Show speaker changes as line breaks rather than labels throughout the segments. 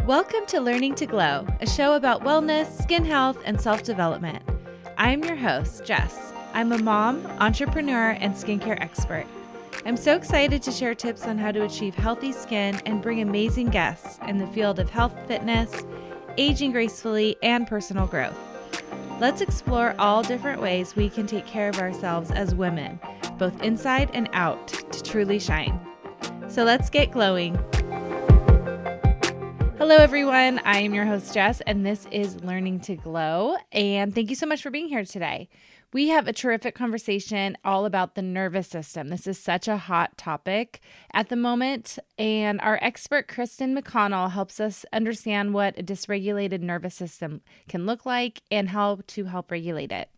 Welcome to Learning to Glow, a show about wellness, skin health, and self-development. I'm your host, Jess. I'm a mom, entrepreneur, and skincare expert. I'm so excited to share tips on how to achieve healthy skin and bring amazing guests in the field of health, fitness, aging gracefully, and personal growth. Let's explore all different ways we can take care of ourselves as women, both inside and out, to truly shine. So let's get glowing. Hello, everyone. I am your host, Jess, and this is Learning to Glow. And thank you so much for being here today. We have a terrific conversation all about the nervous system. This is such a hot topic at the moment, and our expert, Kristin McConnell, helps us understand what a dysregulated nervous system can look like and how to help regulate it.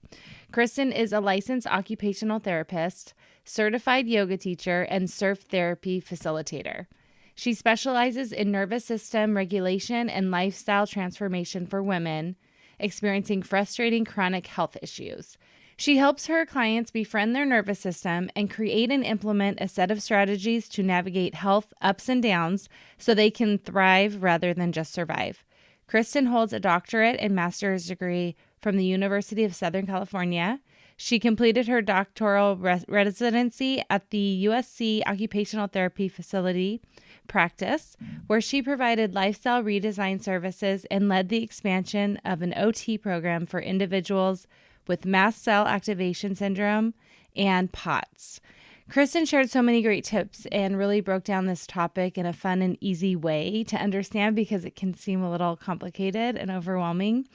Kristin is a licensed occupational therapist, certified yoga teacher, and surf therapy facilitator. She specializes in nervous system regulation and lifestyle transformation for women experiencing frustrating chronic health issues. She helps her clients befriend their nervous system and create and implement a set of strategies to navigate health ups and downs so they can thrive rather than just survive. Kristin holds a doctorate and master's degree from the University of Southern California. She completed her doctoral residency at the USC Occupational Therapy Facility practice, where she provided lifestyle redesign services and led the expansion of an OT program for individuals with mast cell activation syndrome and POTS. Kristin shared so many great tips and really broke down this topic in a fun and easy way to understand because it can seem a little complicated and overwhelming.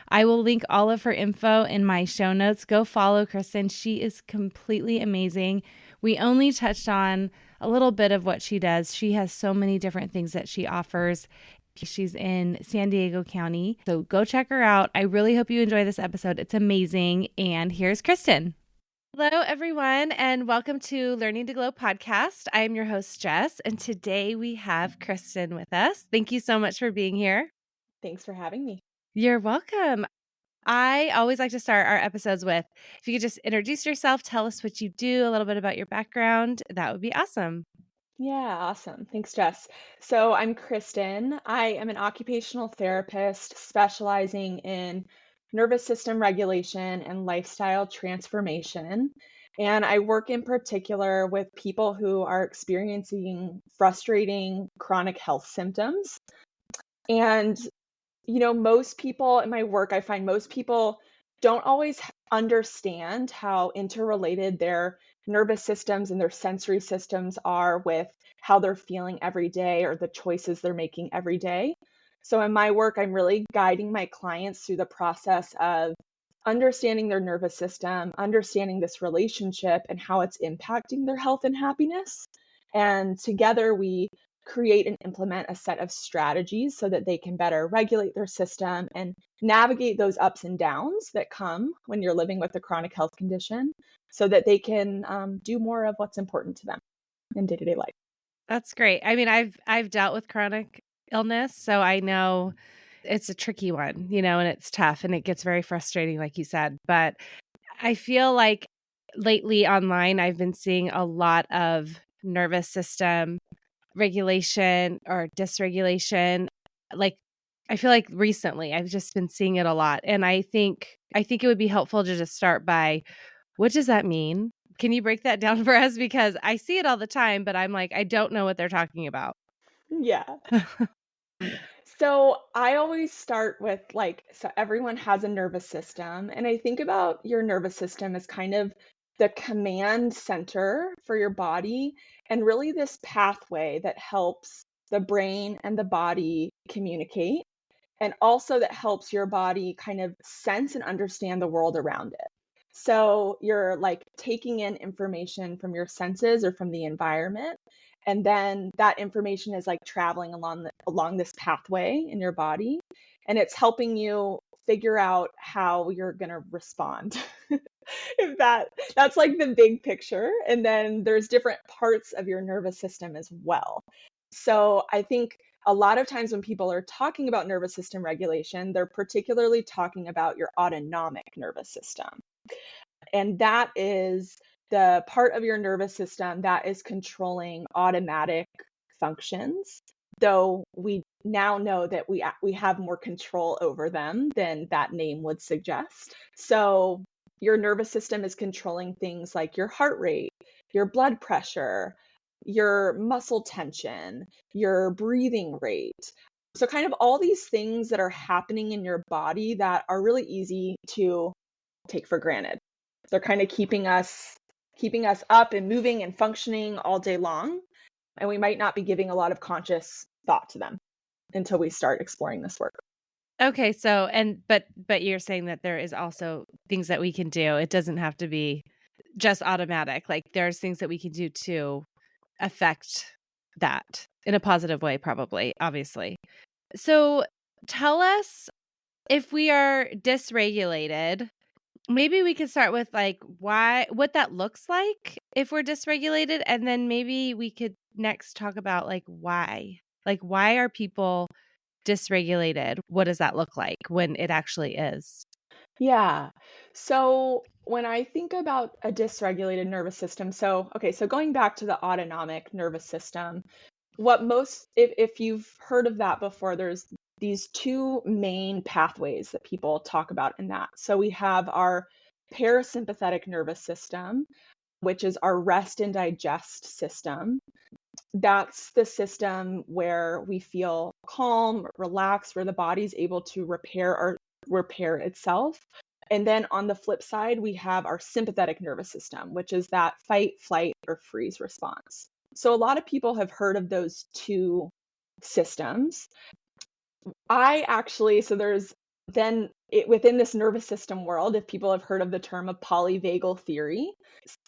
I will link all of her info in my show notes. Go follow Kristin. She is completely amazing. We only touched on a little bit of what she does. She has so many different things that she offers. She's in San Diego County, so go check her out. I really hope you enjoy this episode. It's amazing. And here's Kristin. Hello, everyone, and welcome to Learning to Glow podcast. I am your host, Jess, and today we have Kristin with us. Thank you so much for being here.
Thanks for having me.
You're welcome. I always like to start our episodes with, if you could just introduce yourself, tell us what you do, a little bit about your background, that would be awesome.
Yeah, awesome. Thanks, Jess. So I'm Kristin. I am an occupational therapist specializing in nervous system regulation and lifestyle transformation. And I work in particular with people who are experiencing frustrating chronic health symptoms. And, most people in my work, I find most people don't always understand how interrelated their nervous systems and their sensory systems are with how they're feeling every day or the choices they're making every day. So in my work, I'm really guiding my clients through the process of understanding their nervous system, understanding this relationship and how it's impacting their health and happiness. And together we create and implement a set of strategies so that they can better regulate their system and navigate those ups and downs that come when you're living with a chronic health condition so that they can do more of what's important to them in day-to-day life.
That's great. I mean, I've dealt with chronic illness, so I know it's a tricky one, and it's tough and it gets very frustrating, like you said. But I feel like lately online, I've been seeing a lot of nervous system regulation or dysregulation. Like, I feel like recently I've just been seeing it a lot. And I think it would be helpful to just start by, what does that mean? Can you break that down for us? Because I see it all the time, but I'm like, I don't know what they're talking about.
Yeah. So I always start with so everyone has a nervous system, and I think about your nervous system as kind of the command center for your body and really this pathway that helps the brain and the body communicate and also that helps your body kind of sense and understand the world around it. So you're taking in information from your senses or from the environment, and then that information is traveling along this pathway in your body, and it's helping you figure out how you're going to respond. If that's the big picture, and then there's different parts of your nervous system as well. So I think a lot of times when people are talking about nervous system regulation, they're particularly talking about your autonomic nervous system. And that is the part of your nervous system that is controlling automatic functions though we now know that we have more control over them than that name would suggest. So your nervous system is controlling things like your heart rate, your blood pressure, your muscle tension, your breathing rate. So kind of all these things that are happening in your body that are really easy to take for granted. They're kind of keeping us up and moving and functioning all day long, and we might not be giving a lot of conscious thought to them until we start exploring this work.
Okay, so but you're saying that there is also things that we can do. It doesn't have to be just automatic. Like there's things that we can do to affect that in a positive way, probably, obviously. So tell us, if we are dysregulated, maybe we could start with like what that looks like if we're dysregulated, and then maybe we could next talk about like why. Like why are people dysregulated? What does that look like when it actually is?
Yeah. So when I think about a dysregulated nervous system, so going back to the autonomic nervous system, if you've heard of that before, there's these two main pathways that people talk about in that. So we have our parasympathetic nervous system, which is our rest and digest system. That's the system where we feel calm, relaxed, where the body's able to repair itself. And then on the flip side, we have our sympathetic nervous system, which is that fight, flight, or freeze response. So a lot of people have heard of those two systems. Within this nervous system world, if people have heard of the term of polyvagal theory,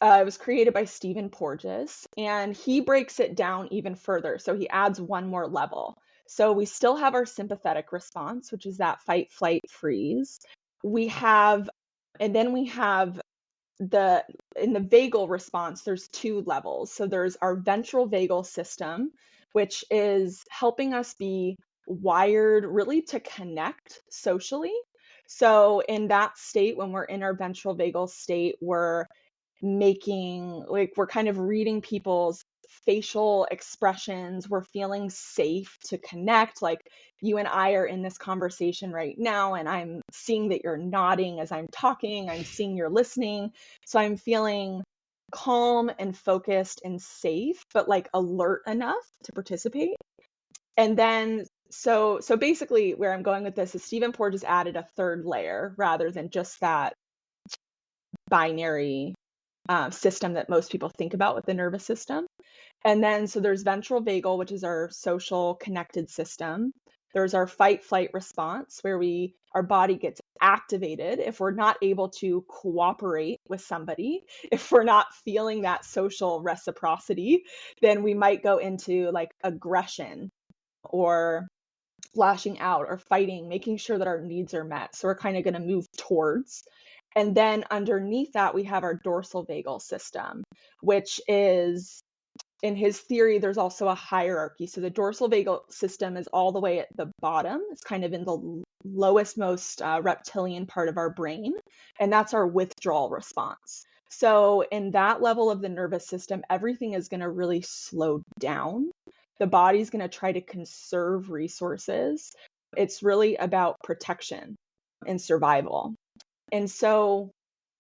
it was created by Stephen Porges, and he breaks it down even further. So he adds one more level. So we still have our sympathetic response, which is that fight, flight, freeze. And then we have in the vagal response, there's two levels. So there's our ventral vagal system, which is helping us be wired really to connect socially. So in that state, when we're in our ventral vagal state, we're kind of reading people's facial expressions. We're feeling safe to connect. Like you and I are in this conversation right now, and I'm seeing that you're nodding as I'm talking. I'm seeing you're listening. So I'm feeling calm and focused and safe, but like alert enough to participate. And then so basically where I'm going with this is Stephen Porges added a third layer rather than just that binary system that most people think about with the nervous system. And then so there's ventral vagal, which is our social connected system. There's our fight flight response, where our body gets activated if we're not able to cooperate with somebody. If we're not feeling that social reciprocity, then we might go into like aggression or lashing out or fighting, making sure that our needs are met. So we're kind of going to move towards. And then underneath that, we have our dorsal vagal system, which is, in his theory, there's also a hierarchy. So the dorsal vagal system is all the way at the bottom. It's kind of in the lowest, most reptilian part of our brain. And that's our withdrawal response. So in that level of the nervous system, everything is going to really slow down. The body's going to try to conserve resources. It's really about protection and survival. And so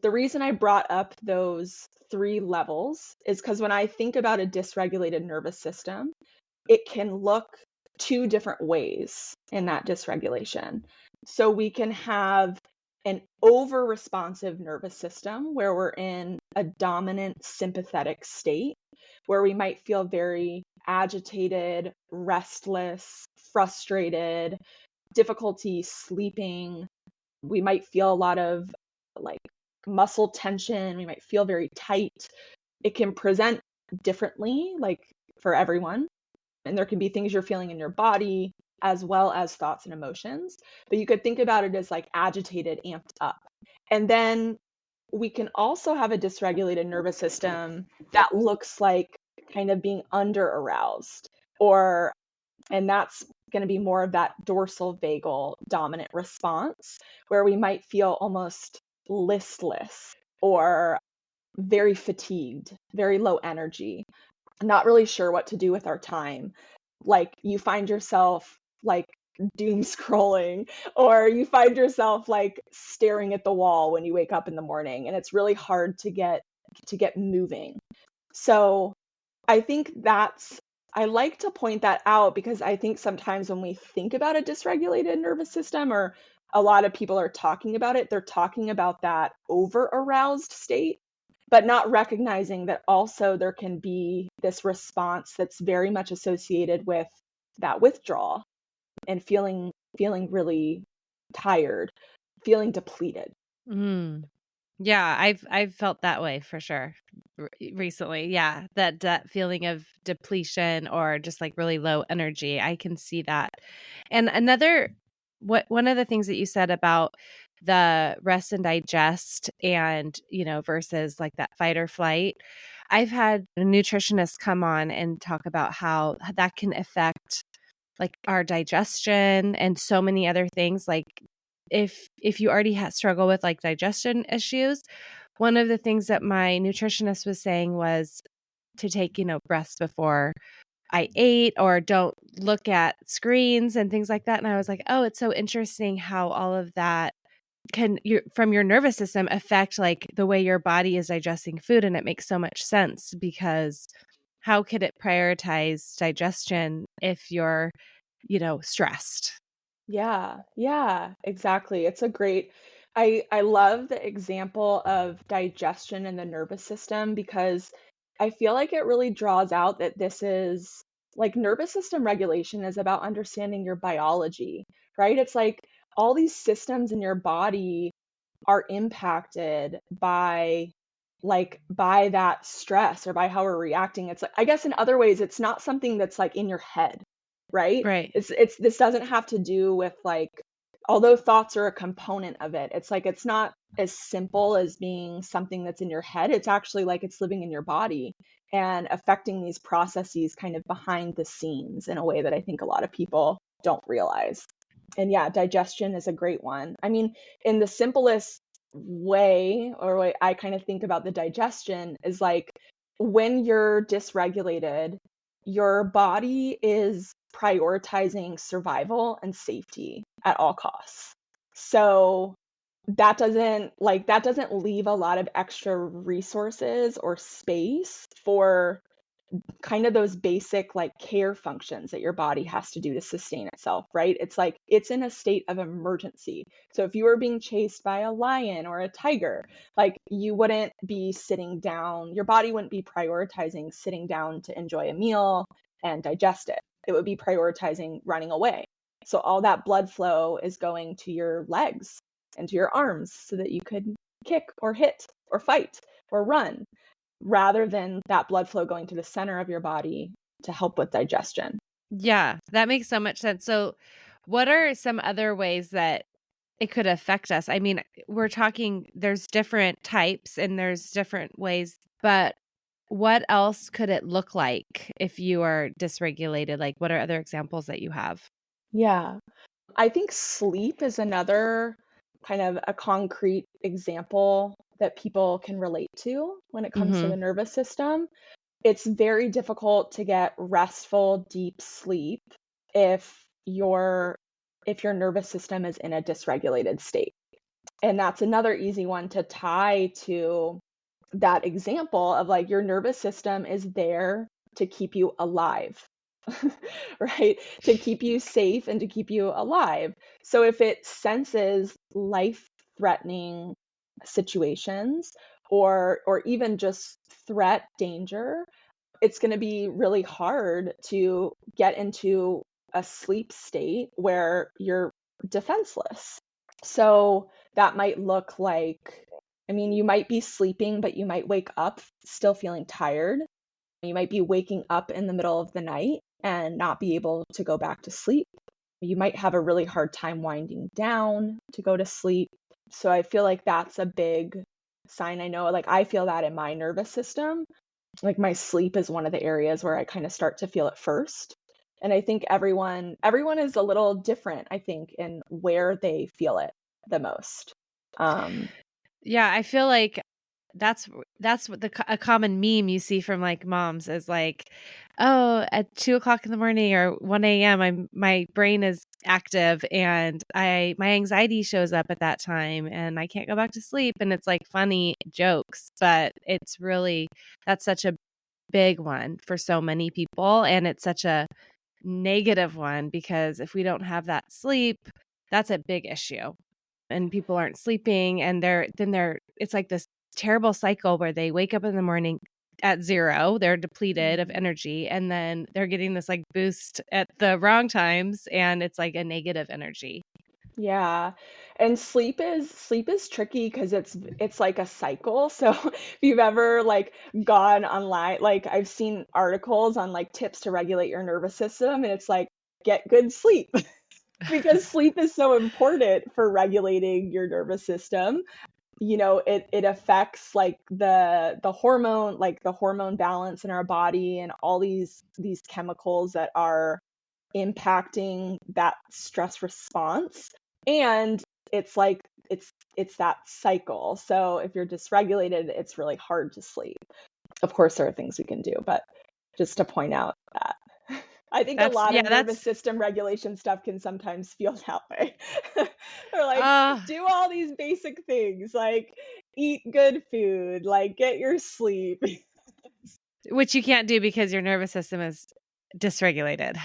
the reason I brought up those three levels is because when I think about a dysregulated nervous system, it can look two different ways in that dysregulation. So we can have an over-responsive nervous system where we're in a dominant sympathetic state, where we might feel very agitated, restless, frustrated, difficulty sleeping. We might feel a lot of like muscle tension. We might feel very tight. It can present differently, like for everyone. And there can be things you're feeling in your body as well as thoughts and emotions. But you could think about it as like agitated, amped up. And then we can also have a dysregulated nervous system that looks like kind of being under aroused, and that's going to be more of that dorsal vagal dominant response, where we might feel almost listless or very fatigued, very low energy, not really sure what to do with our time. like you find yourself like doom scrolling, or you find yourself like staring at the wall when you wake up in the morning, and it's really hard to get moving. So I think I like to point that out because I think sometimes when we think about a dysregulated nervous system, or a lot of people are talking about it, they're talking about that over aroused state, but not recognizing that also there can be this response that's very much associated with that withdrawal and feeling really tired, feeling depleted.
Mm. Yeah, I've felt that way for sure recently. Yeah, that feeling of depletion or just like really low energy. I can see that. And one of the things that you said about the rest and digest and, versus like that fight or flight. I've had a nutritionist come on and talk about how that can affect like our digestion and so many other things. Like if you already struggle with like digestion issues, one of the things that my nutritionist was saying was to take, breaths before I ate, or don't look at screens and things like that. And I was like, oh, it's so interesting how all of that can from your nervous system affect like the way your body is digesting food. And it makes so much sense, because how could it prioritize digestion if you're, stressed?
Yeah, exactly. It's a great I love the example of digestion in the nervous system, because I feel like it really draws out that this is like nervous system regulation is about understanding your biology, right? It's like all these systems in your body are impacted by that stress, or by how we're reacting. It's like, I guess in other ways, it's not something that's like in your head, right?
Right.
It's this doesn't have to do with like, although thoughts are a component of it, it's like it's not as simple as being something that's in your head. It's actually like it's living in your body and affecting these processes kind of behind the scenes in a way that I think a lot of people don't realize. And yeah, digestion is a great one. I mean, in the simplest way, or way I kind of think about the digestion, is like when you're dysregulated, your body is prioritizing survival and safety at all costs. So that doesn't leave a lot of extra resources or space for kind of those basic like care functions that your body has to do to sustain itself, right? It's like it's in a state of emergency. So if you were being chased by a lion or a tiger, like you wouldn't be sitting down, your body wouldn't be prioritizing sitting down to enjoy a meal and digest it. It would be prioritizing running away. So all that blood flow is going to your legs and to your arms so that you could kick or hit or fight or run, rather than that blood flow going to the center of your body to help with digestion.
Yeah, that makes so much sense. So, what are some other ways that it could affect us? I mean, we're talking, there's different types and there's different ways, but what else could it look like if you are dysregulated? Like, what are other examples that you have?
Yeah. I think sleep is another kind of a concrete example that people can relate to when it comes to
Mm-hmm.
the nervous system. It's very difficult to get restful, deep sleep if your nervous system is in a dysregulated state. And that's another easy one to tie to that example of like your nervous system is there to keep you alive, right? To keep you safe and to keep you alive. So if it senses life threatening situations, or even just threat danger, it's going to be really hard to get into a sleep state where you're defenseless. So that might look like, I mean, you might be sleeping, but you might wake up still feeling tired. You might be waking up in the middle of the night and not be able to go back to sleep. You might have a really hard time winding down to go to sleep. So I feel like that's a big sign. I know, like, I feel that in my nervous system. Like, my sleep is one of the areas where I kind of start to feel it first. And I think everyone is a little different, I think, in where they feel it the most. Um,
Yeah, I feel like that's what a common meme you see from like moms is like Oh, at 2 o'clock in the morning or 1 a.m., my brain is active and my anxiety shows up at that time and I can't go back to sleep. And it's like funny jokes, but it's really, that's such a big one for so many people. And it's such a negative one because if we don't have that sleep, that's a big issue. And people aren't sleeping and it's like this terrible cycle where they wake up in the morning at zero, they're depleted of energy, and then they're getting this like boost at the wrong times and it's like a negative energy.
Yeah. And sleep is tricky because it's like a cycle. So if you've ever like gone online, like I've seen articles on like tips to regulate your nervous system, and it's like get good sleep because sleep is so important for regulating your nervous system. It affects like the hormone balance in our body and all these chemicals that are impacting that stress response. And it's like it's that cycle. So if you're dysregulated, it's really hard to sleep. Of course, there are things we can do, but just to point out that I think a
That's
lot
yeah,
of nervous
that's
system regulation stuff can sometimes feel that way. Or like
uh
do all these basic things, like eat good food, like get your sleep.
which you can't do because your nervous system is dysregulated.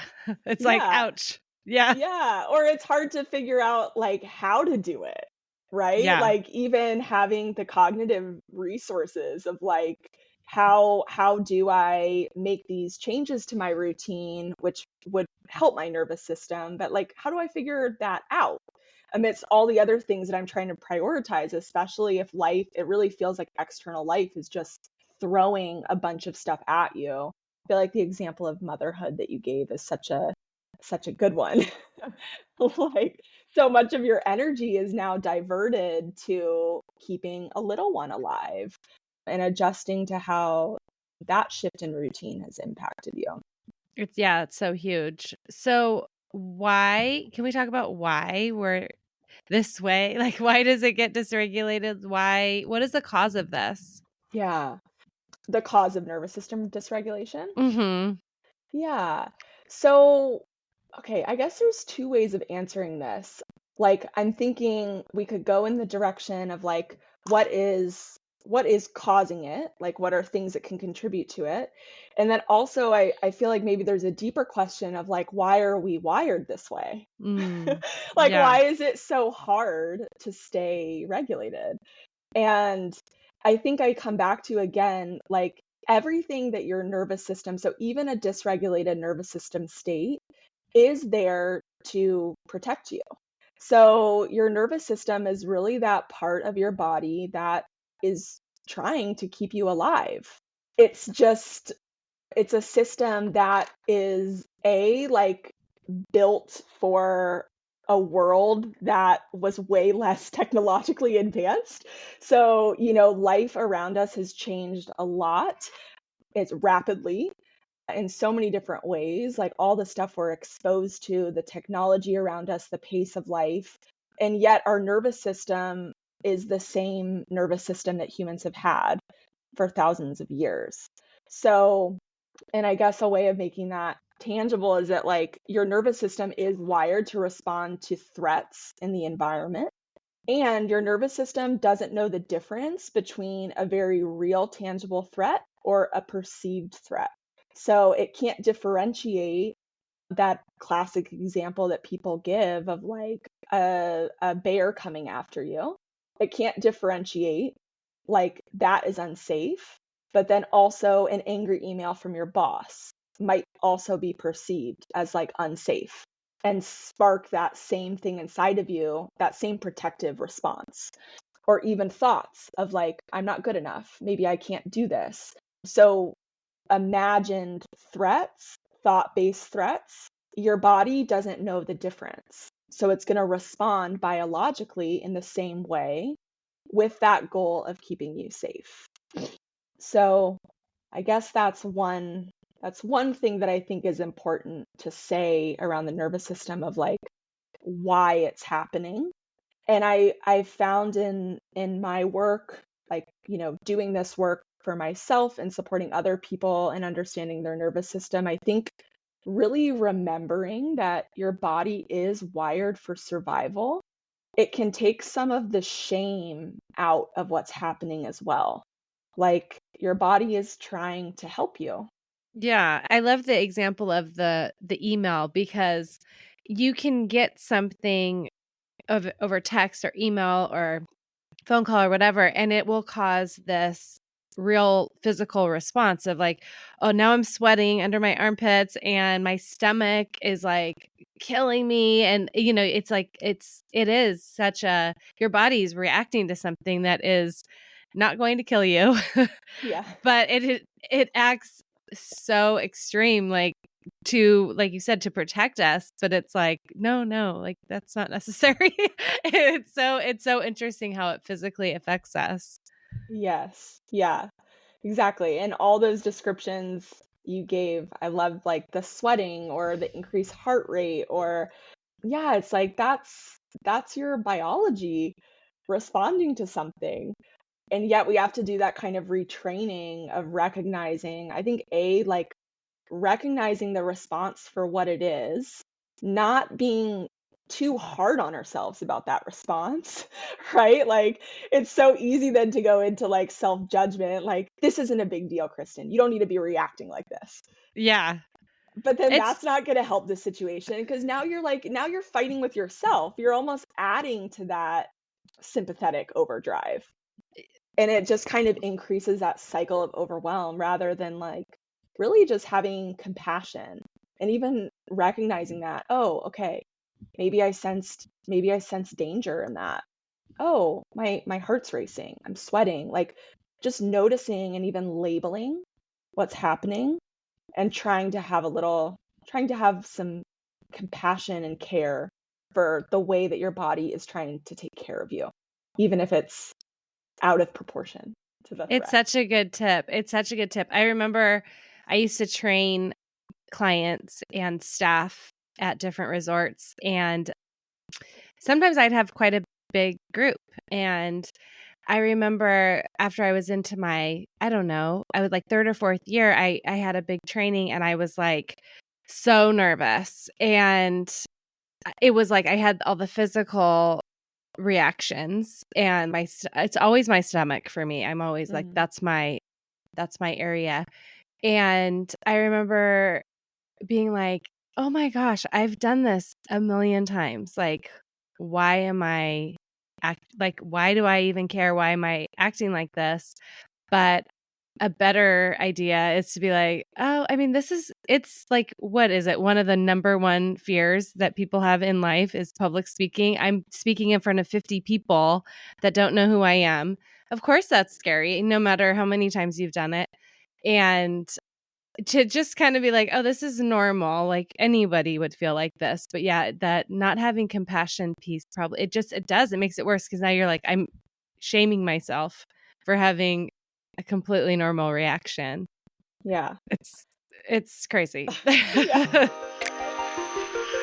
It's like
Yeah.
ouch. Yeah.
Yeah, or it's hard to figure out like how to do it, right?
Yeah.
Like even having the cognitive resources of like how do I make these changes to my routine which would help my nervous system, but like how do I figure that out amidst all the other things that I'm trying to prioritize, especially if life, it really feels like external life is just throwing a bunch of stuff at you. I feel like the example of motherhood that you gave is such a good one. Like so much of your energy is now diverted to keeping a little one alive and adjusting to how that shift in routine has impacted you.
It's so huge. So why can we talk about why we're this way? Like why does it get dysregulated? What is the cause of this?
Yeah. The cause of nervous system dysregulation?
Mhm.
Yeah. So, okay, I guess there's two ways of answering this. Like, I'm thinking we could go in the direction of like, what is causing it? Like, what are things that can contribute to it? And then also, I feel like maybe there's a deeper question of like, why are we wired this way?
Mm.
Like,
Yeah.
why is it so hard to stay regulated? And I think I come back to again, like everything that your nervous system, so even a dysregulated nervous system state, is there to protect you. So your nervous system is really that part of your body that is trying to keep you alive. It's just, it's a system that is like built for a world that was way less technologically advanced. So, life around us has changed a lot. It's rapidly in so many different ways, like all the stuff we're exposed to, the technology around us, the pace of life. And yet our nervous system is the same nervous system that humans have had for thousands of years. So, and I guess a way of making that tangible is that like your nervous system is wired to respond to threats in the environment. And your nervous system doesn't know the difference between a very real, tangible threat or a perceived threat. So it can't differentiate that classic example that people give of like a bear coming after you. It can't differentiate like that is unsafe, but then also an angry email from your boss might also be perceived as like unsafe and spark that same thing inside of you, that same protective response, or even thoughts of like, I'm not good enough. Maybe I can't do this. So imagined threats, thought-based threats, your body doesn't know the difference. So it's going to respond biologically in the same way with that goal of keeping you safe. So I guess that's one thing that I think is important to say around the nervous system of like why it's happening. And I found in my work, like, doing this work for myself and supporting other people and understanding their nervous system, I think really remembering that your body is wired for survival, it can take some of the shame out of what's happening as well. Like your body is trying to help you.
Yeah, I love the example of the email, because you can get something over text or email or phone call or whatever, and it will cause this real physical response of like, oh, now I'm sweating under my armpits and my stomach is like killing me. And it's like it is such a, your body's reacting to something that is not going to kill you.
Yeah.
But it acts so extreme, like, to, like you said, to protect us, but it's like, no, like that's not necessary. It's so interesting how it physically affects us.
Yes. Yeah. Exactly. And all those descriptions you gave, I love like the sweating or the increased heart rate or yeah, it's like that's your biology responding to something. And yet we have to do that kind of retraining of recognizing, I think like recognizing the response for what it is, not being too hard on ourselves about that response, right? Like it's so easy then to go into like self-judgment, like this isn't a big deal, Kristen. You don't need to be reacting like this.
Yeah.
But then
It's
that's not going to help the situation because now you're fighting with yourself. You're almost adding to that sympathetic overdrive. And it just kind of increases that cycle of overwhelm rather than like really just having compassion and even recognizing that, oh, okay, maybe I sensed danger in that. Oh, my heart's racing. I'm sweating. Like just noticing and even labeling what's happening and trying to have some compassion and care for the way that your body is trying to take care of you, even if it's out of proportion to the
it's
threat.
such a good tip. It's such a good tip. I remember I used to train clients and staff at different resorts, and sometimes I'd have quite a big group. And I remember after I was into my, I don't know, I was like third or fourth year, I had a big training and I was like so nervous. And it was like I had all the physical reactions, and it's always my stomach for me. I'm always like,
Mhm.
that's my area. And I remember being like, oh my gosh, I've done this a million times. Like, why am I why do I even care? Why am I acting like this? But a better idea is to be like, oh, I mean, it's like, what is it? One of the number one fears that people have in life is public speaking. I'm speaking in front of 50 people that don't know who I am. Of course, that's scary, no matter how many times you've done it. And to just kind of be like, oh, this is normal. Like anybody would feel like this. But yeah, that not having compassion piece, probably it makes it worse, because now you're like, I'm shaming myself for having a completely normal reaction.
Yeah.
It's crazy.
Yeah.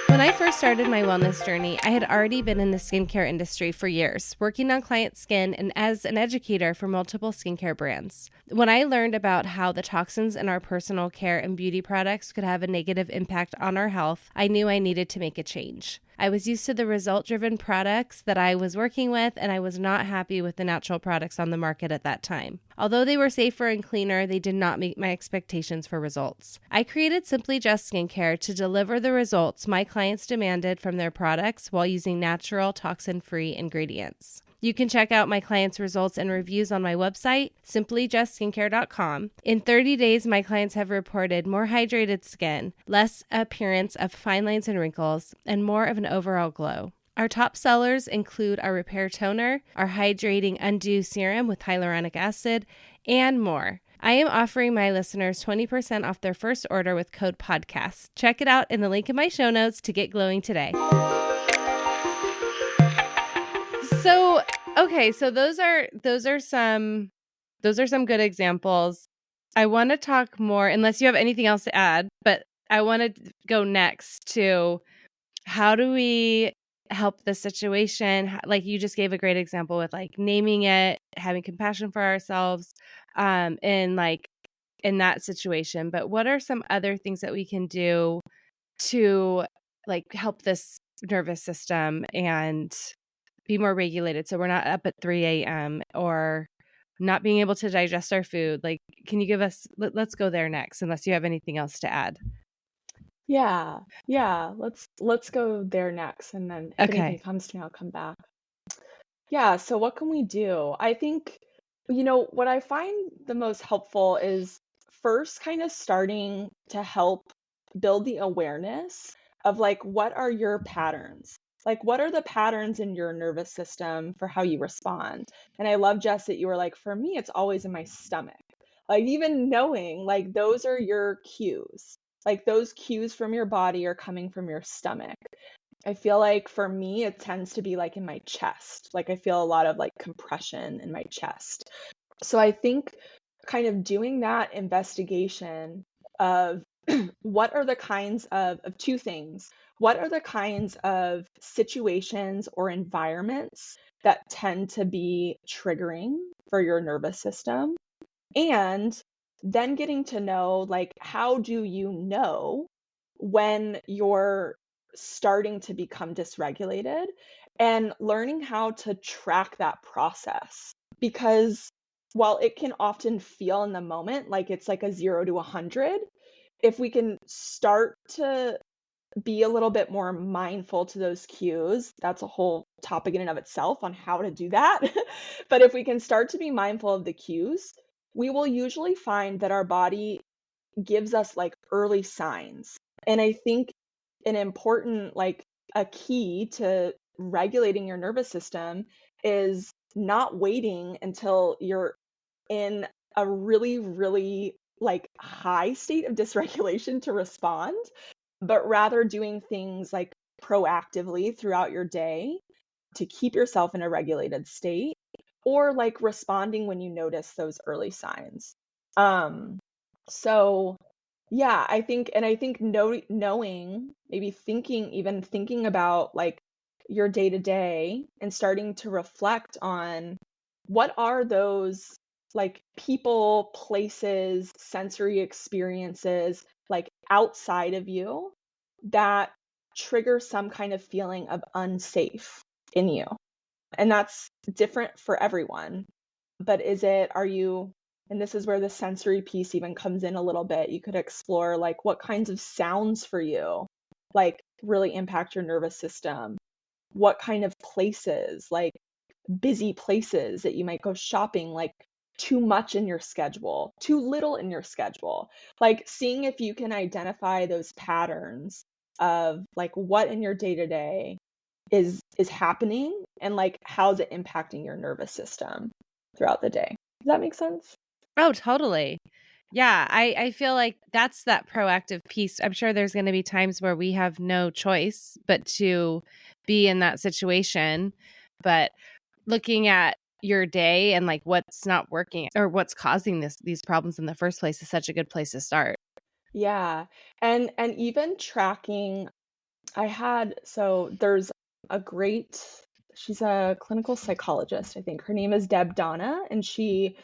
When I first started my wellness journey, I had already been in the skincare industry for years, working on client skin and as an educator for multiple skincare brands. When I learned about how the toxins in our personal care and beauty products could have a negative impact on our health, I knew I needed to make a change. I was used to the result-driven products that I was working with, and I was not happy with the natural products on the market at that time. Although they were safer and cleaner, they did not meet my expectations for results. I created Simply Just Skincare to deliver the results my clients demanded from their products while using natural, toxin-free ingredients. You can check out my clients' results and reviews on my website, simplyjustskincare.com. In 30 days, my clients have reported more hydrated skin, less appearance of fine lines and wrinkles, and more of an overall glow. Our top sellers include our Repair Toner, our Hydrating Undo Serum with hyaluronic acid, and more. I am offering my listeners 20% off their first order with code PODCAST. Check it out in the link in my show notes to get glowing today. So, okay, so those are some good examples. I want to talk more, unless you have anything else to add, but I want to go next to how do we help the situation? Like you just gave a great example with like naming it, having compassion for ourselves. in like in that situation. But what are some other things that we can do to like help this nervous system and be more regulated so we're not up at 3 a.m. or not being able to digest our food? Like, can you give us, let's go there next, unless you have anything else to add.
Yeah, yeah. Let's go there next, and then if anything
Okay.
comes to me, I'll come back. Yeah, so what can we do? I think, what I find the most helpful is first kind of starting to help build the awareness of like what are your patterns? Like what are the patterns in your nervous system for how you respond? And I love, Jess, that you were like, for me, it's always in my stomach. Like even knowing like those are your cues. Like those cues from your body are coming from your stomach. I feel like for me, it tends to be like in my chest. Like I feel a lot of like compression in my chest. So I think kind of doing that investigation of what are the kinds of two things. What are the kinds of situations or environments that tend to be triggering for your nervous system? And then getting to know, like, how do you know when you're starting to become dysregulated and learning how to track that process? Because while it can often feel in the moment like it's like a 0 to 100, if we can start to be a little bit more mindful to those cues, that's a whole topic in and of itself on how to do that. But if we can start to be mindful of the cues, we will usually find that our body gives us like early signs. And I think an important, like a key to regulating your nervous system is not waiting until you're in a really, really like high state of dysregulation to respond, but rather doing things like proactively throughout your day to keep yourself in a regulated state, or like responding when you notice those early signs. Um, so yeah, I think knowing, maybe even thinking about like your day to day and starting to reflect on what are those like people, places, sensory experiences like outside of you that trigger some kind of feeling of unsafe in you. And that's different for everyone. But are you, and this is where the sensory piece even comes in a little bit. You could explore like what kinds of sounds for you like really impact your nervous system. What kind of places, like busy places that you might go shopping, like too much in your schedule, too little in your schedule. Like seeing if you can identify those patterns of like what in your day to day is happening and like how's it impacting your nervous system throughout the day. Does that make sense?
Oh, totally. Yeah, I feel like that's that proactive piece. I'm sure there's going to be times where we have no choice but to be in that situation. But looking at your day and like what's not working or what's causing these problems in the first place is such a good place to start.
Yeah. And even tracking, there's a great, she's a clinical psychologist, I think. Her name is Deb Donna, and she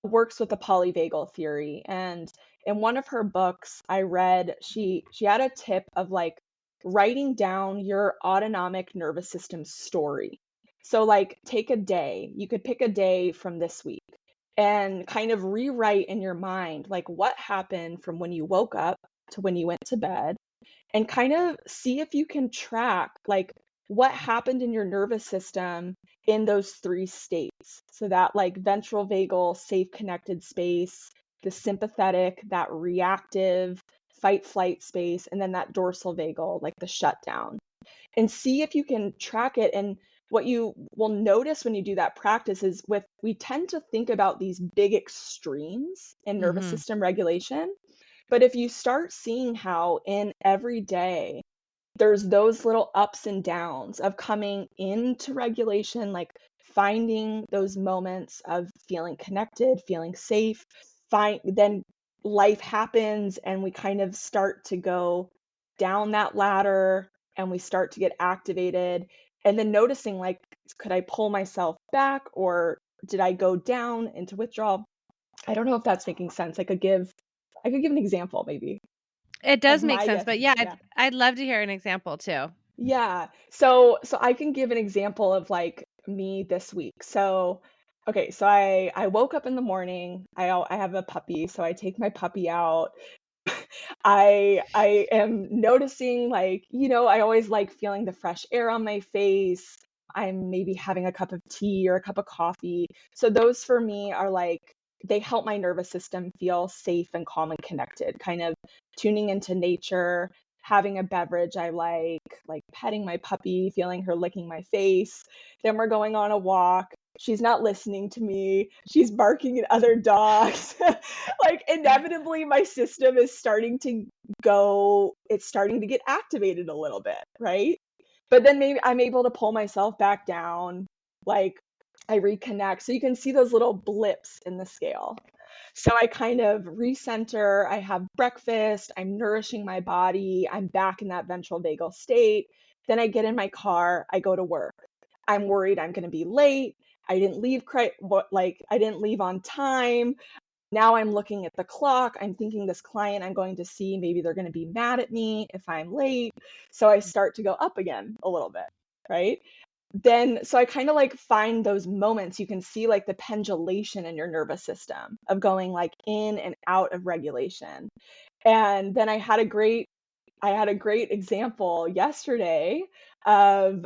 works with the polyvagal theory. And in one of her books I read, she had a tip of like writing down your autonomic nervous system story. So like take a day, you could pick a day from this week and kind of rewrite in your mind like what happened from when you woke up to when you went to bed, and kind of see if you can track like what happened in your nervous system in those three states. So that like ventral vagal, safe connected space, the sympathetic, that reactive fight flight space, and then that dorsal vagal, like the shutdown. And see if you can track it. And what you will notice when you do that practice is we tend to think about these big extremes in nervous
Mm-hmm.
system regulation. But if you start seeing how in every day there's those little ups and downs of coming into regulation, like finding those moments of feeling connected, feeling safe, then life happens and we kind of start to go down that ladder and we start to get activated, and then noticing like, could I pull myself back or did I go down into withdrawal? I don't know if that's making sense. I could give an example maybe
It
of
does make
my
sense, but
guess.
yeah,
Yeah.
I'd love to hear an example too.
Yeah. So I can give an example of like me this week. So okay, so I woke up in the morning. I have a puppy, so I take my puppy out. I am noticing like, I always like feeling the fresh air on my face. I'm maybe having a cup of tea or a cup of coffee. So those for me are like they help my nervous system feel safe and calm and connected, kind of tuning into nature, having a beverage I like petting my puppy, feeling her licking my face. Then we're going on a walk. She's not listening to me. She's barking at other dogs. Like inevitably my system is starting to it's starting to get activated a little bit, right? But then maybe I'm able to pull myself back down, like I reconnect. So you can see those little blips in the scale. So I kind of recenter, I have breakfast, I'm nourishing my body, I'm back in that ventral vagal state. Then I get in my car, I go to work. I'm worried I'm going to be late. I didn't leave on time. Now I'm looking at the clock. I'm thinking this client I'm going to see, maybe they're going to be mad at me if I'm late. So I start to go up again a little bit, right? So I kind of like find those moments you can see like the pendulation in your nervous system of going like in and out of regulation. And then I had a great example yesterday of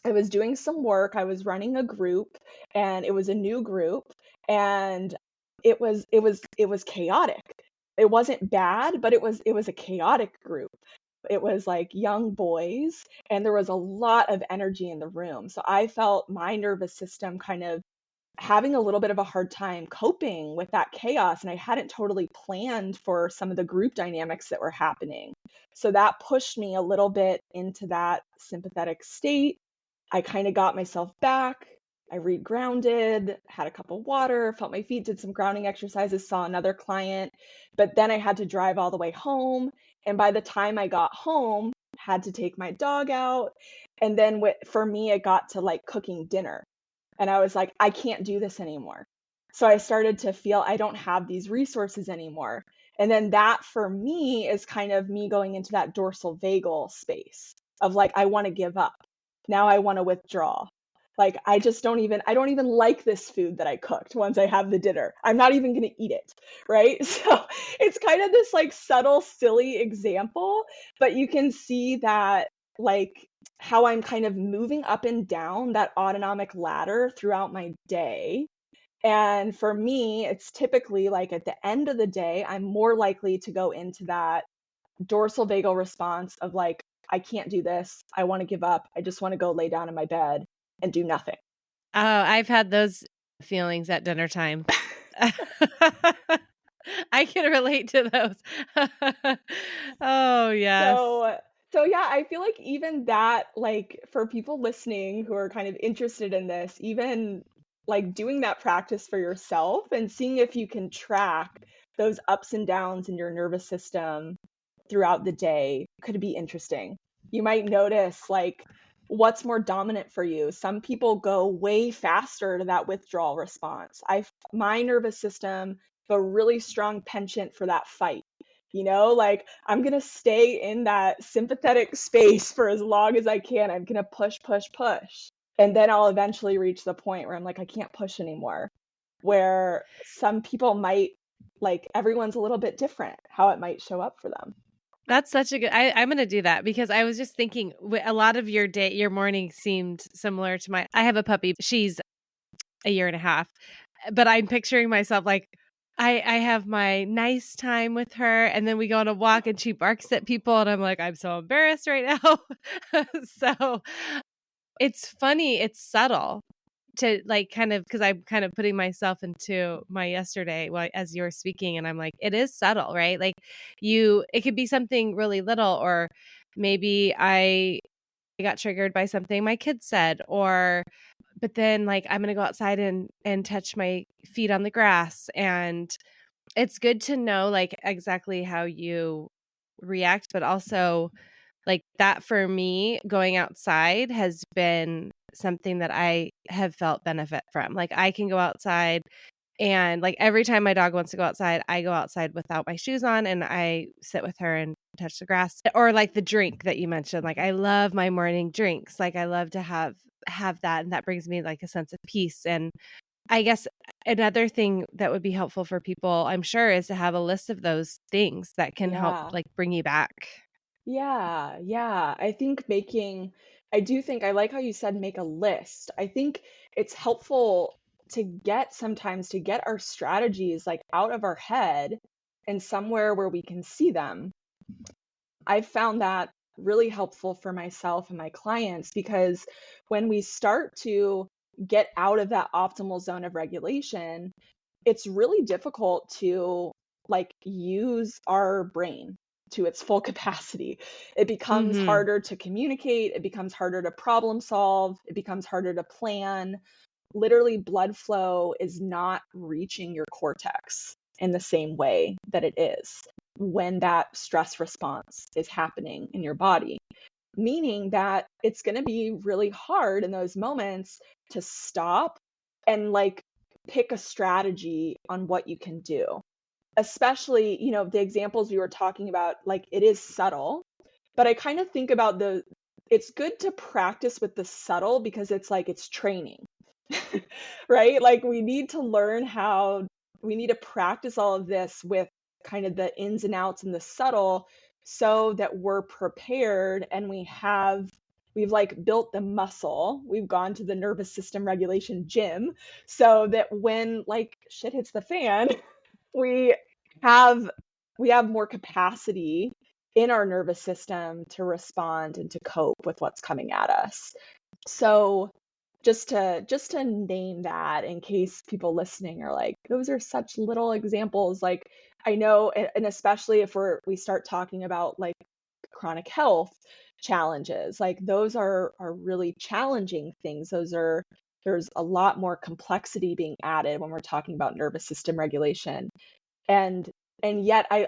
I was doing some work. I was running a group and it was a new group and it was chaotic. It wasn't bad, but it was a chaotic group. It was like young boys and there was a lot of energy in the room. So I felt my nervous system kind of having a little bit of a hard time coping with that chaos and I hadn't totally planned for some of the group dynamics that were happening. So that pushed me a little bit into that sympathetic state. I kind of got myself back. I regrounded, had a cup of water, felt my feet, did some grounding exercises, saw another client, but then I had to drive all the way home. And by the time I got home, had to take my dog out. And then for me, it got to like cooking dinner. And I was like, I can't do this anymore. So I started to feel I don't have these resources anymore. And then that for me is kind of me going into that dorsal vagal space of like, I want to give up. Now I want to withdraw. Like I don't even like this food that I cooked once I have the dinner. I'm not even going to eat it, right? So it's kind of this like subtle silly example, but you can see that like how I'm kind of moving up and down that autonomic ladder throughout my day. And for me, it's typically like at the end of the day, I'm more likely to go into that dorsal vagal response of like, I can't do this. I want to give up. I just want to go lay down in my bed and do nothing.
Oh, I've had those feelings at dinner time. I can relate to those. Oh, yes.
So yeah, I feel like even that, like for people listening who are kind of interested in this, even like doing that practice for yourself and seeing if you can track those ups and downs in your nervous system throughout the day could be interesting. You might notice like what's more dominant for you. Some people go way faster to that withdrawal response. My nervous system have a really strong penchant for that fight. Like I'm going to stay in that sympathetic space for as long as I can. I'm going to push, push, push. And then I'll eventually reach the point where I'm like, I can't push anymore. Where some people might, like, everyone's a little bit different how it might show up for them.
That's such a good, I'm going to do that because I was just thinking a lot of your morning seemed similar to I have a puppy. She's a year and a half, but I'm picturing myself like, I have my nice time with her and then we go on a walk and she barks at people and I'm like, I'm so embarrassed right now. So it's funny. It's subtle to like kind of, because I'm kind of putting myself into my yesterday as you were speaking. And I'm like, it is subtle, right? Like it could be something really little, or maybe I got triggered by something my kid said, but then like I'm going to go outside and touch my feet on the grass. And it's good to know like exactly how you react, but also like that for me, going outside has been something that I have felt benefit from. Like I can go outside
And like every time my dog wants to go outside, I go outside without my shoes on and I sit with her and touch the grass. Or like the drink that you mentioned. Like I love my morning drinks. Like I love to have that, and that brings me like a sense of peace. And I guess another thing that would be helpful for people, I'm sure, is to have a list of those things that can help
Yeah.
like bring you back.
Yeah, yeah. I do think I like how you said make a list. I think it's helpful sometimes to get our strategies like out of our head and somewhere where we can see them. I've found that really helpful for myself and my clients because when we start to get out of that optimal zone of regulation, it's really difficult to like use our brain to its full capacity. It becomes
Mm-hmm.
harder to communicate, it becomes harder to problem solve, it becomes harder to plan. Literally, blood flow is not reaching your cortex in the same way that it is when that stress response is happening in your body, meaning that it's going to be really hard in those moments to stop and like pick a strategy on what you can do. Especially, the examples we were talking about, like it is subtle, but I kind of think about it's good to practice with the subtle because it's like it's training, right? Like we need to practice all of this with kind of the ins and outs and the subtle so that we're prepared and we've like built the muscle. We've gone to the nervous system regulation gym so that when like shit hits the fan, we have we have more capacity in our nervous system to respond and to cope with what's coming at us. So just to name that in case people listening are like, those are such little examples. Like I know, and especially if we start talking about like chronic health challenges, like those are really challenging things. There's a lot more complexity being added when we're talking about nervous system regulation. And yet I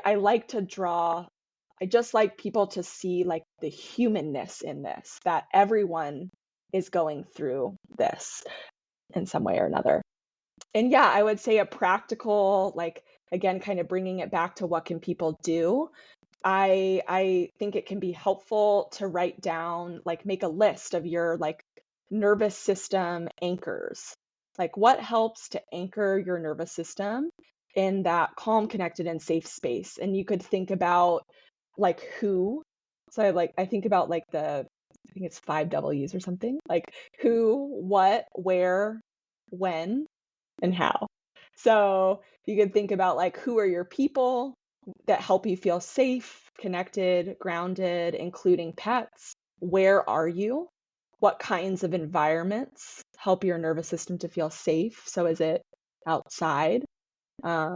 just like people to see like the humanness in this, that everyone is going through this in some way or another. And yeah, I would say a practical, like again, kind of bringing it back to what can people do. I think it can be helpful to write down, like make a list of your like nervous system anchors. Like what helps to anchor your nervous system in that calm, connected, and safe space. And you could think about like who. So I think about like I think it's 5 W's or something. Like who, what, where, when, and how. So you could think about like who are your people that help you feel safe, connected, grounded, including pets. Where are you? What kinds of environments help your nervous system to feel safe? So is it outside? Uh,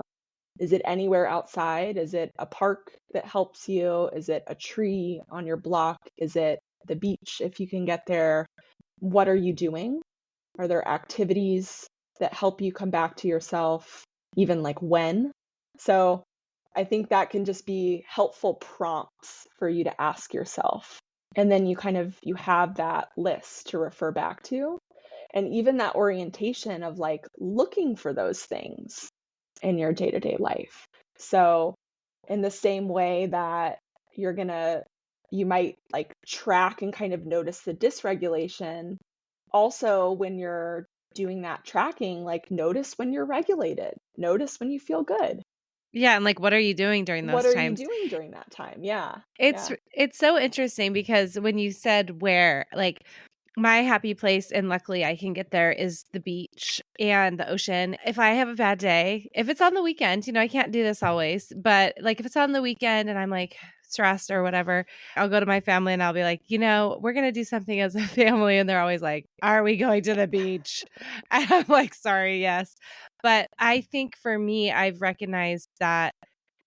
is it anywhere outside? Is it a park that helps you? Is it a tree on your block? Is it the beach if you can get there? What are you doing? Are there activities that help you come back to yourself, even like when? So I think that can just be helpful prompts for you to ask yourself. And then you have that list to refer back to. And even that orientation of like looking for those things in your day-to-day life. So in the same way that you might like track and kind of notice the dysregulation, also when you're doing that tracking, like notice when you're regulated, notice when you feel good.
Yeah, and like what are you doing during
What
those
are you
times?
doing during that time? Yeah.
It's
Yeah.
it's so interesting because when you said where, like my happy place, and luckily I can get there, is the beach and the ocean. If I have a bad day, if it's on the weekend, I can't do this always, but like if it's on the weekend and I'm like stressed or whatever, I'll go to my family and I'll be like, we're going to do something as a family. And they're always like, are we going to the beach? And I'm like, sorry, yes. But I think for me, I've recognized that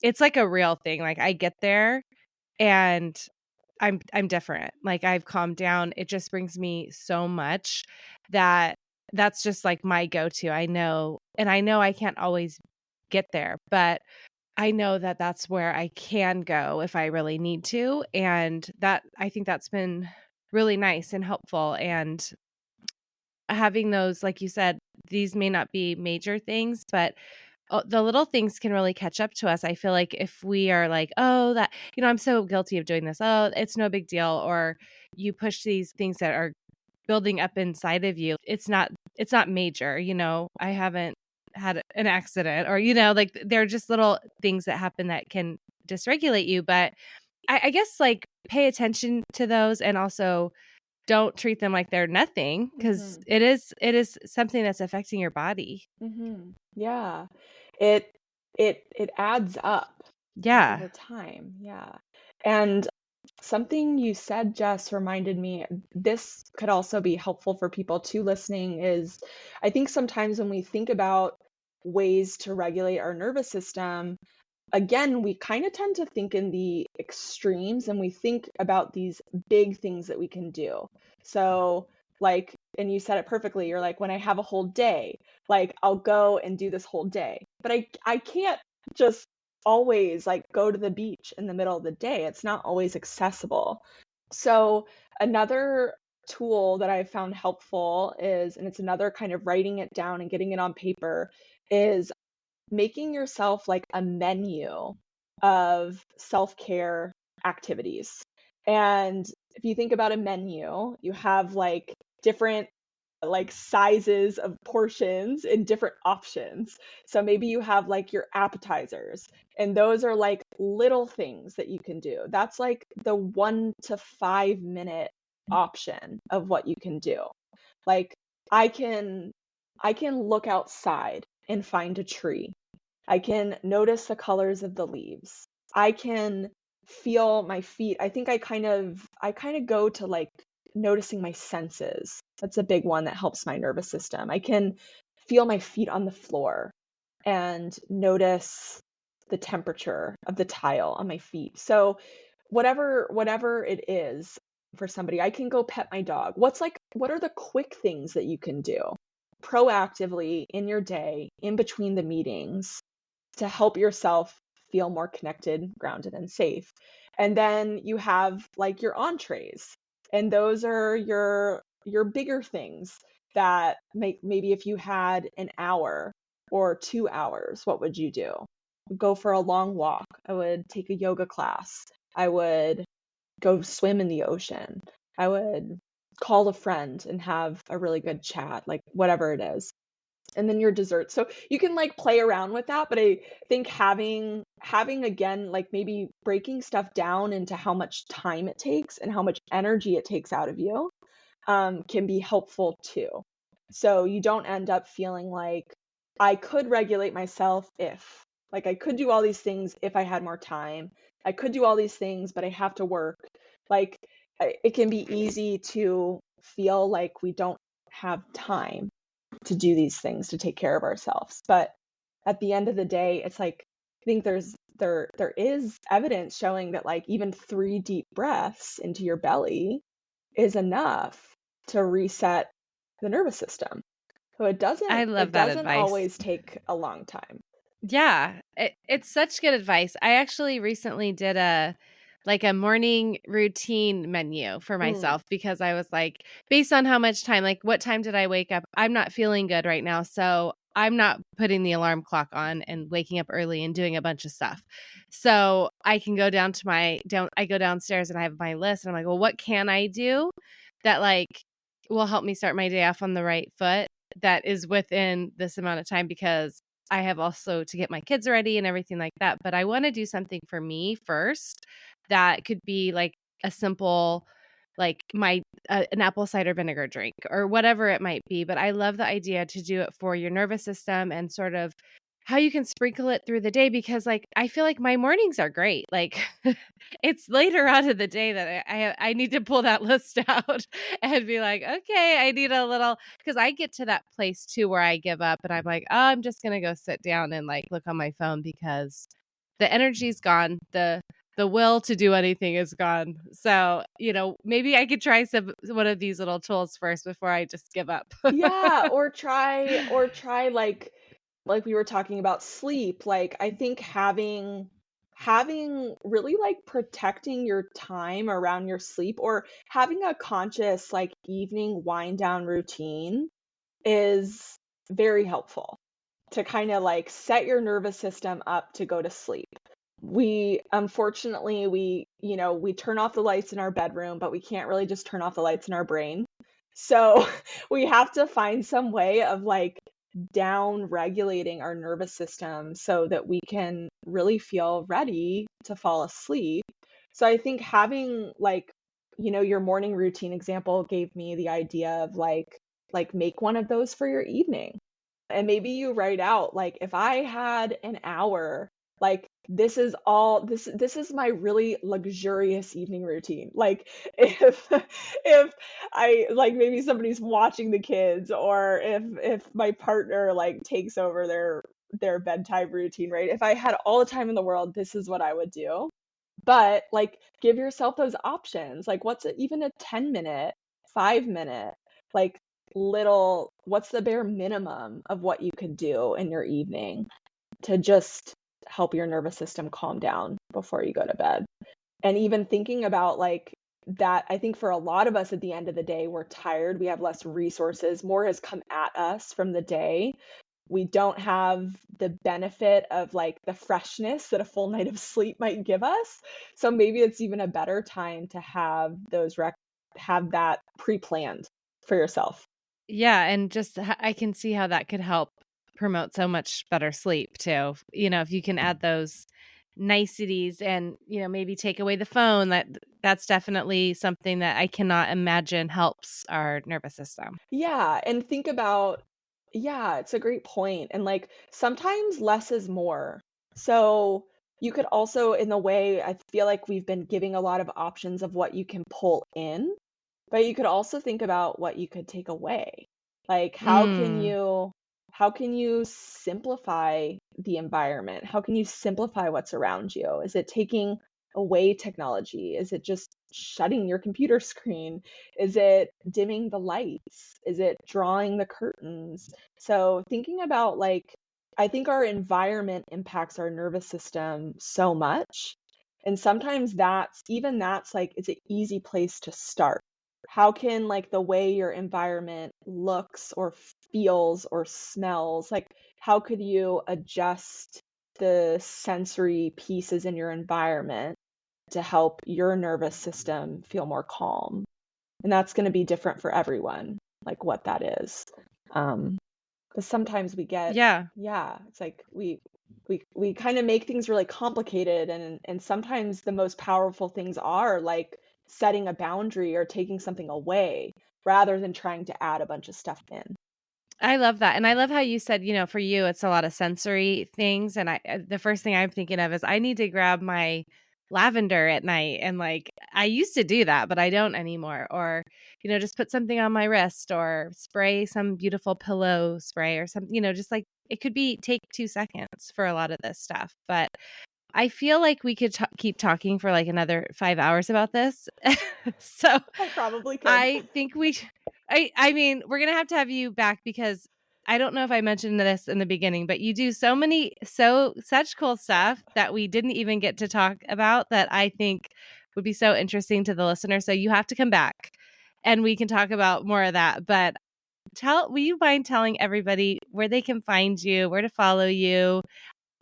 it's like a real thing. Like I get there and I'm different. Like I've calmed down. It just brings me so much that's just like my go-to. I know I can't always get there, but I know that that's where I can go if I really need to, and that I think that's been really nice and helpful. And having those, like you said, these may not be major things, but the little things can really catch up to us. I feel like if we are like, oh, that, I'm so guilty of doing this. Oh, it's no big deal. Or you push these things that are building up inside of you. It's not major. I haven't had an accident or, like they're just little things that happen that can dysregulate you. But I guess like pay attention to those and also don't treat them like they're nothing because it is something that's affecting your body.
Yeah. It adds up
Yeah.
over time. Yeah. And something you said, Jess, reminded me, this could also be helpful for people too listening, is I think sometimes when we think about ways to regulate our nervous system, again, we kind of tend to think in the extremes and we think about these big things that we can do. So, like, and you said it perfectly, you're like, when I have a whole day, like, I'll go and do this whole day. But I can't just always like go to the beach in the middle of the day. It's not always accessible. So, another tool that I found helpful is, and it's another kind of writing it down and getting it on paper, is making yourself like a menu of self-care activities. And if you think about a menu, you have like different like sizes of portions and different options. So maybe you have like your appetizers, and those are like little things that you can do. That's like the 1 to 5 minute option of what you can do. Like I can look outside and find a tree. I can notice the colors of the leaves. I can feel my feet. I think I kind of go to like noticing my senses. That's a big one that helps my nervous system. I can feel my feet on the floor and notice the temperature of the tile on my feet. So whatever it is for somebody, I can go pet my dog. What are the quick things that you can do proactively in your day, in between the meetings, to help yourself feel more connected, grounded, and safe? And then you have like your entrees, and those are your bigger things that make, maybe if you had an hour or 2 hours, what would you do? Go for a long walk. I would take a yoga class. I would go swim in the ocean. I would call a friend and have a really good chat, like whatever it is. And then your dessert. So you can like play around with that, but I think having again, like maybe breaking stuff down into how much time it takes and how much energy it takes out of you, can be helpful too. So you don't end up feeling like I could regulate myself if, like, I could do all these things if I had more time. I could do all these things, but I have to work. Like, it can be easy to feel like we don't have time to do these things to take care of ourselves. But at the end of the day, it's like, I think there is evidence showing that like even 3 deep breaths into your belly is enough to reset the nervous system. So
I love that
doesn't
advice.
always take a long time.
Yeah, it's such good advice. I actually recently did a morning routine menu for myself because I was like, based on how much time, like what time did I wake up? I'm not feeling good right now, so I'm not putting the alarm clock on and waking up early and doing a bunch of stuff. So I can go I go downstairs and I have my list and I'm like, well, what can I do that like will help me start my day off on the right foot that is within this amount of time, because I have also to get my kids ready and everything like that. But I want to do something for me first that could be like a simple, like an apple cider vinegar drink or whatever it might be. But I love the idea to do it for your nervous system and sort of how you can sprinkle it through the day, because like I feel like my mornings are great. Like it's later on in the day that I need to pull that list out and be like, okay, I need a little, because I get to that place too where I give up and I'm like, oh, I'm just gonna go sit down and like look on my phone because the energy's gone. The will to do anything is gone. So, maybe I could try one of these little tools first before I just give up.
Yeah, or try like we were talking about sleep. Like I think having really like protecting your time around your sleep, or having a conscious like evening wind down routine, is very helpful to kind of like set your nervous system up to go to sleep. Unfortunately, we turn off the lights in our bedroom, but we can't really just turn off the lights in our brain. So we have to find some way of like down regulating our nervous system so that we can really feel ready to fall asleep. So I think having like, your morning routine example gave me the idea of like make one of those for your evening. And maybe you write out like, if I had an hour, like this is my really luxurious evening routine. Like if I like, maybe somebody's watching the kids, or if my partner like takes over their bedtime routine, right? If I had all the time in the world, this is what I would do. But like, give yourself those options. Like, even a 10-minute, 5-minute, like what's the bare minimum of what you could do in your evening to just help your nervous system calm down before you go to bed? And even thinking about like that, I think for a lot of us at the end of the day, we're tired, we have less resources, more has come at us from the day. We don't have the benefit of like the freshness that a full night of sleep might give us. So maybe it's even a better time to have have that pre-planned for yourself.
Yeah, and just I can see how that could help promote so much better sleep too. If you can add those niceties and, maybe take away the phone, that's definitely something that I cannot imagine helps our nervous system.
Yeah, and think about, yeah, it's a great point. And like sometimes less is more. So you could also, in the way, I feel like we've been giving a lot of options of what you can pull in, but you could also think about what you could take away. Like
Mm.
how can you simplify the environment? How can you simplify what's around you? Is it taking away technology? Is it just shutting your computer screen? Is it dimming the lights? Is it drawing the curtains? So thinking about like, I think our environment impacts our nervous system so much. And sometimes that's like, it's an easy place to start. How can like the way your environment looks or feels or smells, like how could you adjust the sensory pieces in your environment to help your nervous system feel more calm? And that's going to be different for everyone, like what that is. Because sometimes we get,
Yeah.
yeah, it's like we kind of make things really complicated, and sometimes the most powerful things are like setting a boundary or taking something away rather than trying to add a bunch of stuff in.
I love that. And I love how you said, for you, it's a lot of sensory things. And the first thing I'm thinking of is I need to grab my lavender at night. And like, I used to do that, but I don't anymore. Or, just put something on my wrist or spray some beautiful pillow spray or something, just like it could take 2 seconds for a lot of this stuff. But I feel like we could keep talking for like another 5 hours about this. So
I probably could.
I think I mean, we're going to have you back because I don't know if I mentioned this in the beginning, but you do such cool stuff that we didn't even get to talk about that I think would be so interesting to the listener. So you have to come back and we can talk about more of that. But will you mind telling everybody where they can find you, where to follow you,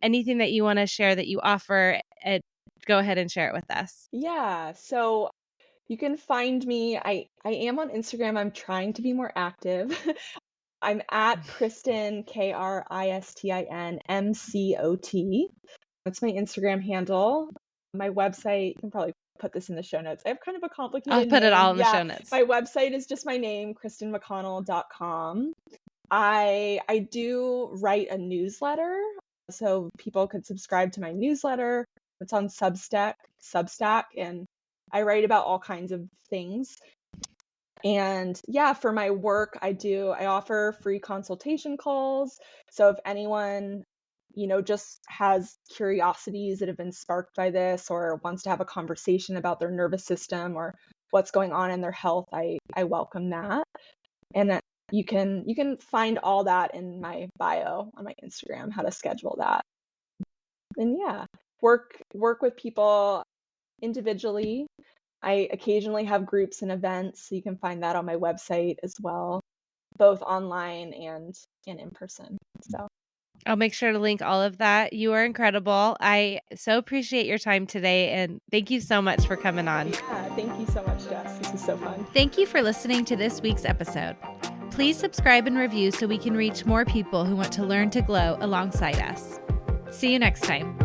anything that you want to share that you offer? Go ahead and share it with us.
Yeah, so you can find me. I am on Instagram. I'm trying to be more active. I'm at Kristin, Kristin MCOT. That's my Instagram handle. My website, you can probably put this in the show notes. I have kind of a
I'll
complicated
put it
name.
all in the
Yeah,
show notes.
my website is just my name, KristinMcConnell.com. I do write a newsletter, so people could subscribe to my newsletter. It's on Substack, and I write about all kinds of things. And yeah, for my work, I offer free consultation calls. So if anyone, just has curiosities that have been sparked by this or wants to have a conversation about their nervous system or what's going on in their health, I welcome that. And you can find all that in my bio on my Instagram, how to schedule that. And yeah, work with people individually. I occasionally have groups and events, so you can find that on my website as well. both online and in person. So
I'll make sure to link all of that. You are incredible. I so appreciate your time today, and thank you so much for coming on.
yeah, thank you so much, Jess. This is so fun.
Thank you for listening to this week's episode. Please subscribe and review so we can reach more people who want to learn to glow alongside us. See you next time.